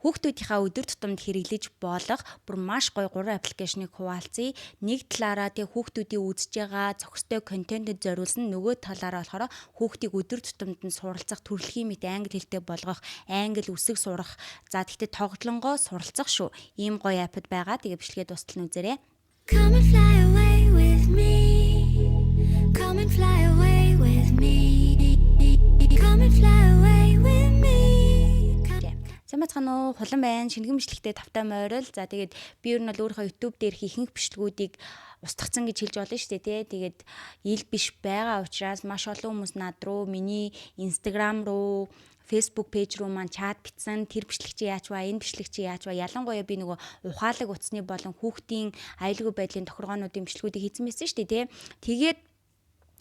Хүүхдүүдийнхаа өдөр тутамд хэрэглэж болох бүр маш гоё 3 аппликейшнийг хуваалцъя. Нэг талаараа тэг хүүхдүүдийн үзэж байгаа зохистой контентэд зориулсан, нөгөө талаараа болохоор хүүхдийг өдөр тутамд нь суралцах, төрөлхийн мэт англи хэлтэй болгох, англи үсэг сурах, за тэгтээ тоглонгоо суралцах шүү. Ийм гоё апд байгаа. Тэгээ бичлэгээ дуустал нь үзээрэй. Come and fly away with me. Come and fly away with me. Come and fly away with me. Самбацхан уу, хулан байна. Шингэн бичлэгтэй тавтай морил. За тэгээд би ер нь бол өөрийнхөө YouTube дээрх ихэнх бичлгүүдийг устгацсан гэж хэлж болно шүү дээ, тий. Тэгээд ил биш байгаа учраас маш олон хүмүүс над руу, миний Instagram руу, Facebook пэйж руу маань чат бичсэн. Тэр бичлэг чи яач вэ? Энэ бичлэг чи яач вэ? Ялангуяа би нөгөө ухаалаг утасны болон хүүхдийн аюулгүй байдлын тохиргоонуудын бичлгүүдийг хийсэн байсан шүү дээ, тий. Тэгээд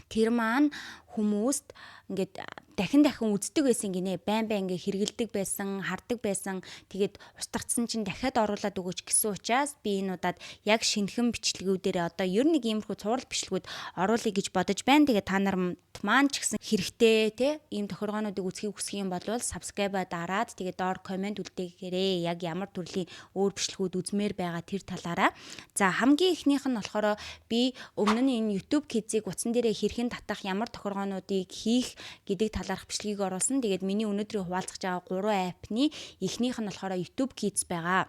тэр маань хүмүүст ингээд дахин үздэг байсан гинэ. Байн ингээ хэрэгэлдэг байсан, хардаг байсан. Тэгээд устгацсан чинь дахиад оруулаад өгөөч гэсэн учраас би энэ удаад яг шинэхэн бичлэгүүдээр одоо ер нь нэг иймэрхүү цуврал бичлгүүд оруулъя гэж бодож байна. Тэгээд та нар маань ч гэсэн хэрэгтэй те ийм тохиргоонуудыг үзхийг хүсэх юм бол subscribe дараад тэгээд доор комент үлдээгээрэй. Яг ямар төрлийн өөр бичлгүүд үзмээр байгаа тэр талаараа. За хамгийн эхнийх нь болохоор би өмнө нь энэ YouTube Kids-ийг утсан дээрээ хэрхэн татах, ямар тохиргоонуудыг хийх гэдэг талаарх бичлэгийг оруулсан. Тэгээд миний өнөөдрийн хуваалцах байгаа 3 апны эхнийх нь болохоор YouTube Kids байгаа.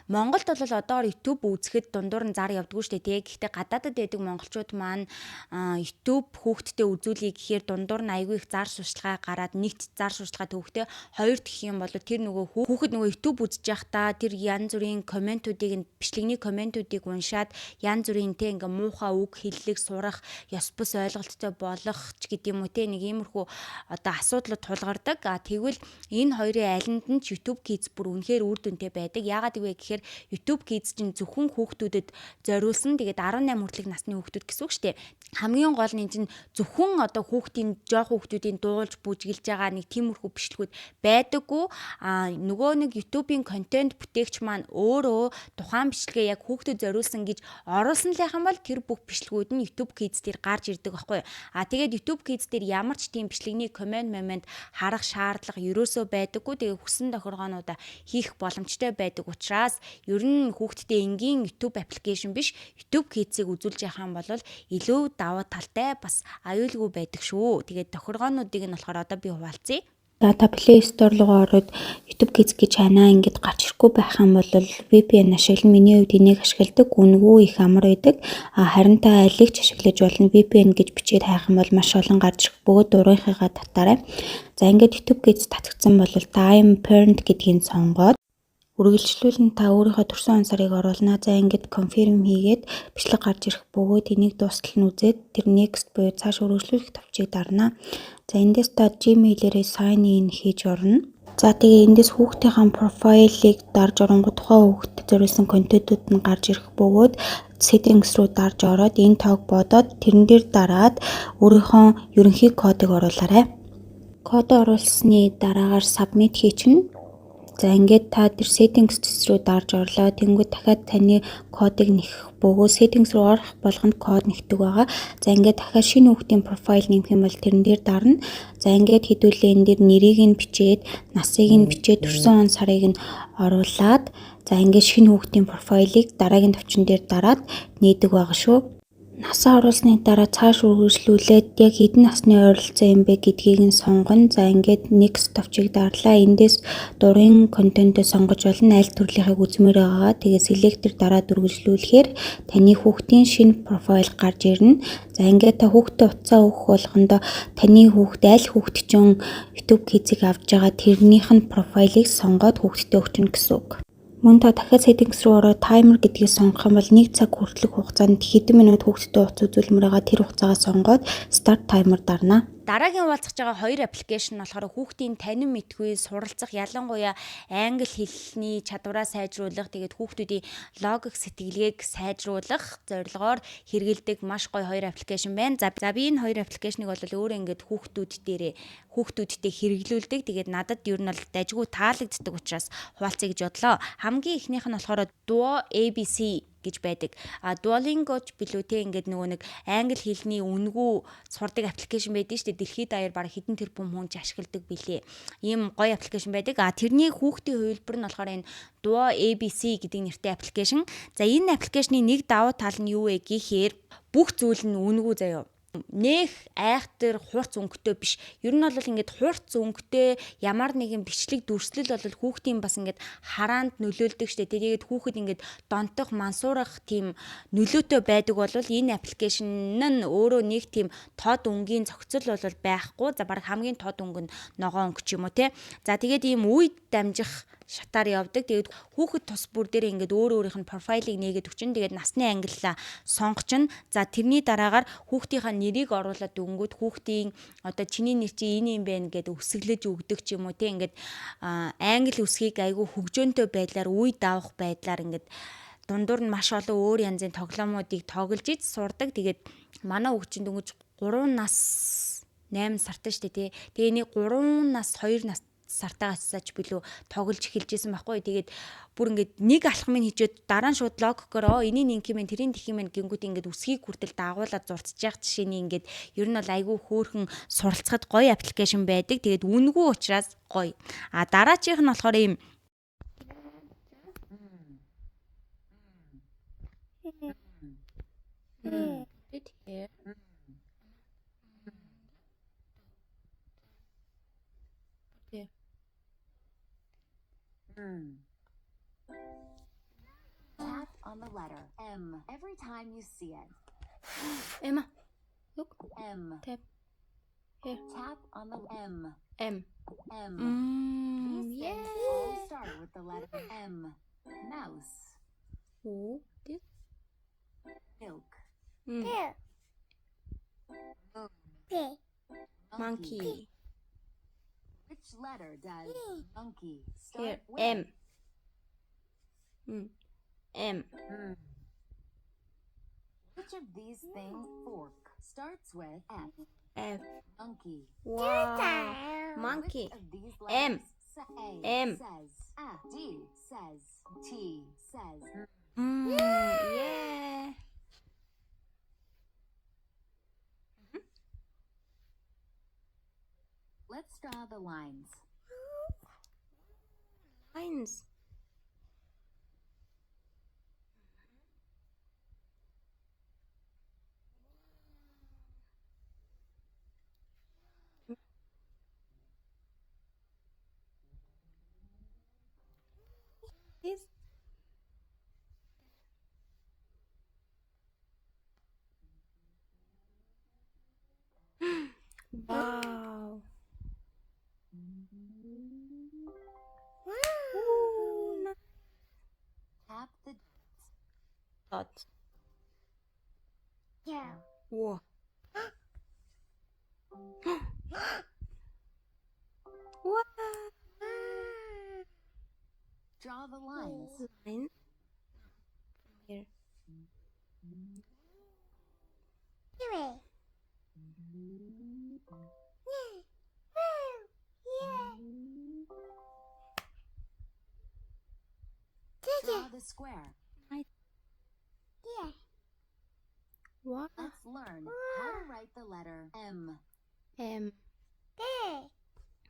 Монголд бол одоор YouTube үзэхэд дундуур нь зар явдггүй шүү дээ. Гэхдээ гадаадад байдаг монголчууд маань YouTube хүүхдтэй үзүүлэе гэхээр дундуур нь айгүй их зар сурталчилгаа гараад нэгт зар сурталчилгаа төвхтэй, хоёрт гэх юм бол тэр нөгөө хүүхэд нөгөө YouTube үзэж байхдаа тэр янз бүрийн комментүүдийг, бичлэгний комментүүдийг уншаад янз бүрийн те ингээ муухай үг хэллэг сурах, ёс бус ойлголттой болох ч гэдэг юм уу те, нэг иймэрхүү одоо асуудлууд тулгардаг. Тэгвэл энэ хоёрын алинд нь ч YouTube Kids бүр үнэхээр үр дүнтэй байдаг. Яагаад гэвэл гэхээр YouTube Kids чинь зөвхөн хүүхдүүдэд зориулсан. Тэгээд 18 хүртэлх насны хүүхдүүд гэсэн үг шүү дээ. Хамгийн гол нь чинь зөвхөн одоо хүүхдийн жоох хүүхдүүдийн дуулж бүжгэлж байгаа нэг тиймэрхүү бичлгүүд байдаггүй. Нөгөө нэг YouTube-ийн контент бүтээгч маань өөрөө тухайн бичлэгээ яг хүүхдэд зориулсан гэж оруулсан л яхан бол тэр бүх бичлгүүд нь YouTube Kids дээр гарч ирдэг байхгүй. Тэгээд YouTube Kids дээр ямар ч тийм бичлэгний комент харах шаардлага ерөөсөө байдаггүй. Тэгээд хүссэн тохиргоонуудаа хийх боломжтой байдаг учраас ер нь хүүхдтэй энгийн YouTube аппликейшн биш, YouTube Kids-ийг үзүүлж явах юм бол илүү давуу талтай бас аюулгүй байдаг шүү. Тэгээд тохиргоонуудыг нь болохоор одоо би хуваалцъя. Та Play Store руу ороод YouTube Kids гэж ханаа ингэж гарч ирэхгүй байх юм бол VPN ашиглан миний хувьд энийг ашигладаг. Үнэгүй их амар байдаг. Харин та алийг ч ашиглаж болно. VPN гэж бичээд хайх юм бол маш олон гарч ирэх. Бүгд дурынхыгаа татаарай. За ингэж YouTube Kids татгдсан бол та I'm parent гэдгийг сонгоод үргэлжлүүлэн та өөрийнхөө төрсэн он сарыг оруулна. За ингээд confirm хийгээд бичлэг гарч ирэх бөгөөд энийг дуустал нь үзээд тэр next буюу цааш үргэлжлүүлэх товчийг дарна. За эндээс та Gmail-ээрээ sign in хийж орно. За тэгээ эндээс хүүхдийн профайлыг дарж оронгод тухайн хүүхдэд зориулсан контентууд нь гарч ирэх бөгөөд settings руу дарж ороод энэ тоог бодоод тэрэн дээр дараад өөрийнхөө ерөнхий кодыг оруулаарай. Код оруулсны дараагаар submit хийчихнэ. За ингээд та тэр settings руу дарж орлоо. Тэнгүүд дахиад таны кодыг нэхэх бөгөөд settings руу орох болгонд код нэгдэг байгаа. За ингээд дахиад шинэ хүүхдийн профайл нэмэх юм бол тэрэн дээр дарна. За ингээд хэдүүлээ энэ дээр нэрийг нь бичээд, насыг нь бичээд, төрсэн он сарыг нь оруулаад, за ингээд шинэ хүүхдийн профайлыг дараагийн товчон дээр дараад нээдэг байгаа шүү. Насаа оруулсны дараа цааш үргэлжлүүлээд яг хэдэн насны ойролцоо юм бэ гэдгийг нь сонгоно. За ингээд next товчийг дарлаа. Эндээс дурын контентөө сонгож болно. Аль төрлийнхийг үзмээр байгаа. Тэгээ selector дараад үргэлжлүүлэхээр таны хүүхдийн шинэ профайл гарч ирнэ. За ингээд та хүүхдээ утсаа өгөх болгондоо таны хүүхд аль хүүхдчин YouTube Kids-ийг авч байгаа тэрнийх нь профайлыг сонгоод хүүхдэд өгчнө гэсэн үг. Мөн та дахиад settings руу ороод timer гэдгийг сонгох юм бол 1 цаг хүртэлх хугацаанд хэдэн минут хүүхдэд утас үзүүлмээр байгаа тэр хугацаагаа сонгоод start timer дарна. Дараагийн хуваалцах байгаа 2 аппликейшн болохоор хүүхдийн танин мэдгүй суралцах, ялангуяа англи хэлний чадвараа сайжруулах, тэгээд хүүхдүүдийн логик сэтгэлгээг сайжруулах зорилгоор хэрэгэлдэг маш гоё 2 аппликейшн байна. За би энэ 2 аппликейшнийг бол өөрөө ингээд хүүхдүүдтэй хэрэглүүлдэг. Тэгээд надад ер нь бол дажгүй таалагддаг учраас хуваалцъя гэж бодлоо. Хамгийн эхнийх нь болохоор Duo ABC гэж байдаг. Duolingo ч билүү те ингээд нөгөө нэг англи хэлний үнэгүй сурдаг аппликейшн байдаг шүү дээ. Дэлхийд даяар бараг хэдэн тэрбум хүн ч ашигладаг билээ. Ийм гоё аппликейшн байдаг. Тэрний хүүхдийн хувилбар нь болохоор энэ Duo ABC гэдэг нэртэй аппликейшн. За энэ аппликейшны нэг давуу тал нь юу вэ гэхээр бүх зүйл нь үнэгүй заяа. Нэх айхтар хурц өнгөтэй биш. Ер нь бол ингээд хурц өнгөтэй ямар нэгэн бичлэг дүрслэл бол хүүхдийн бас ингээд хараанд нөлөөлдөг штэ. Тэгээд хүүхэд ингээд донтох, мансуурах тийм нөлөөтэй байдаг бол энэ аппликейшн нь өөрөө нэг тийм тод өнгийн зохицол бол байхгүй. За баг хамгийн тод өнгө нь ногоон өнгө ч юм уу те. За тэгээд ийм үед дамжих шатаар явдаг. Тэгээд хүүхэд тус бүр дээр ингээд өөрийнх нь профайлыг нээгээд өгчин. Тэгээд насны ангиллаа сонгочин. За тэрний дараагаар хүүхдийнхаа нэрийг оруулаад өнгөд хүүхдийн одоо чиний нэр чи энэ юм байна гэдээ өсөглөж өгдөг ч юм уу те. Ингээд англи үсгийг айгүй хөгжөөнтэй байдлаар үе давах байдлаар ингээд дундуур нь маш олон өөр янзын тоглоомуудыг тоглож иж сурдаг. Тэгээд манай хүүхд чинь дөнгөж 3 нас 8 сартай штэ тий. Тэгээ энийг 3 нас 2 нас сартаагаас билүү тоглож эхэлжсэн байхгүй. Тэгээд бүр ингээд нэг алхмыг хийжээд дараа нь шууд логикоор энийг нэг юм тэрийн тэх юм гингүүд ингээд үсгийг хүртэл дагуулад зурцж явах жишээний ингээд ер нь бол айгүй хөөрхөн суралцахад гоё аппликейшн байдаг. Тэгээд үнэгүй учраас гоё. Дараачих нь болохоор ийм Tap on the letter M every time you see it. Emma, look. M. Tap. Here. Tap on the M. M. M. These Yeah. things all start with the letter M. Mouse. Oh, this. Milk. Monkey. Which letter does monkey Here. start with? M. M. Which of these things fork starts with F? F. Monkey. Wow. Monkey. Which of these M. letters A M. says A, D says T says Yeah. Let's draw the lines. Lines. This. Wow. Ooh, nice. Tap the Dot. Yeah. Wow. Wow. draw the lines. Line. Here. Draw the square. What? Let's learn how to write the letter M. M.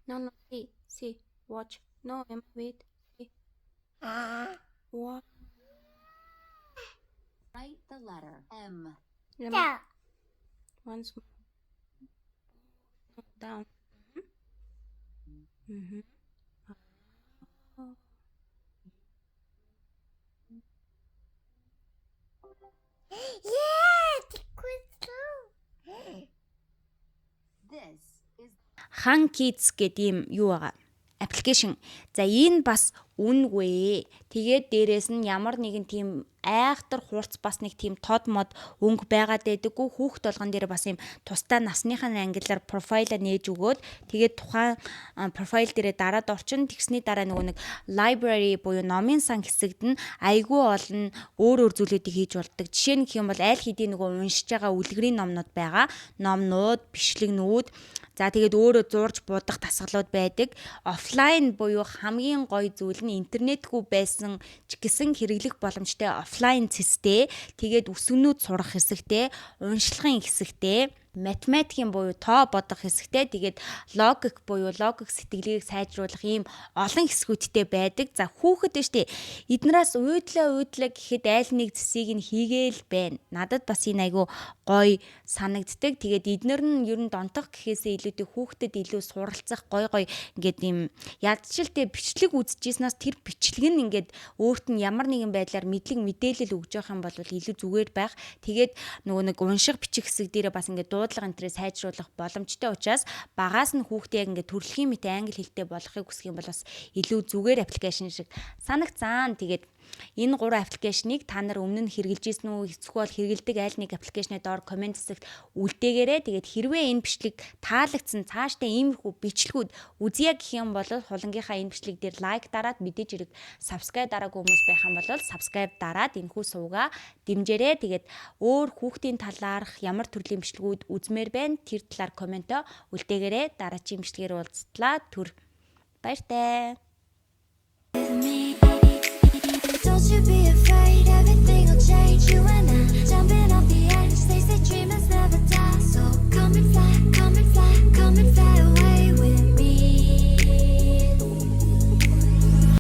No, see, watch. No, M, wait. See. What? Write the letter M. Once more. Down. Mm-hmm. This is Han Kids гэдэг юм юу байгаа? Аппликейшн. За энэ бас үнгүй. Тэгээд дээрэс нь ямар нэгэн тийм айхтар хурц бас нэг тийм тод мод өнгө байгаад байдаггүй. Хүүхд болгон дээр бас юм тусдаа насныхаа ангиллаар профайлаа нээж өгөөд тэгээд тухайн профайл дээрээ дараад орчин тэгсний дараа нөгөө нэг library буюу номын сан хэсэгт нь айгүй олон өөр зүйлүүдийг хийж болдог. Жишээ нь гэх юм бол аль хэдийн нөгөө уншиж байгаа үлгэрийн номнууд байгаа. Номнууд, бичлэгнүүд. За тэгээд өөрөө зурж будах дасгалууд байдаг. Офлайн офлайн буюу хамгийн гоё зүйл нь интернетгүй байсан ч гэсэн хэрэглэх боломжтой офлайн цэстэй, тэгээд үсгнүүд сурах хэсэгтэй, уншлагын хэсэгтэй, математикийн буюу тоо бодох хэсэгтэй, тэгээд логик буюу логик сэтгэлийг сайжруулах ийм олон хэсгүүдтэй байдаг. За хүүхэд биш тий. Эднээс уудлаа гэхэд айл нэг зэсийг нь хийгээл байна. Надад бас энэ айгу гоё санагддаг. Тэгээд эднэр нь ер нь донтох гэхээсээ илүүтэй хүүхдэд илүү суралцах гоё ингээд ийм ядчилтэй бичлэг үзчихснээс тэр бичлэг нь ингээд өөрт нь ямар нэгэн байдлаар мэдээлэл өгж явах юм бол илүү зүгээр байх. Тэгээд нөгөө нэг унших бичих хэсэг дээрээ бас ингээд дуудлага энтрээ сайжруулах боломжтой учраас багаас нь хүүхдээ яг ингээд төрөлхийн мэт англи хэлтэй болохыг хүсэх юм бол бас илүү зүгээр аппликейшн шиг санагцсан. Тэгээд энэ 3 аппликейшнийг та нар өмнө нь хэрэгжилж ирсэн үү, эсвэл хэрэгэлдэг аль нэг аппликейшны доор комент хэсэгт үлдээгээрэй. Тэгээд хэрвээ энэ бичлэг таалагдсан цаашдаа иймэрхүү бичлэгүүд үзье гэх юм бол хулангийнхаа энэ бичлэг дээр лайк дараад мэдээж хэрэг subscribe дараагүй хүмүүс байх юм бол subscribe дараад энэхүү сувгаа дэмжээрэй. Тэгээд өөр хүүхдийн талаарх ямар төрлийн бичлэгүүд үзмээр байна тэр талаар комментоо үлдээгээрэй. Дараагийн бичлэгээр уулзтлаа. Түр баяртай. Don't you be afraid of it.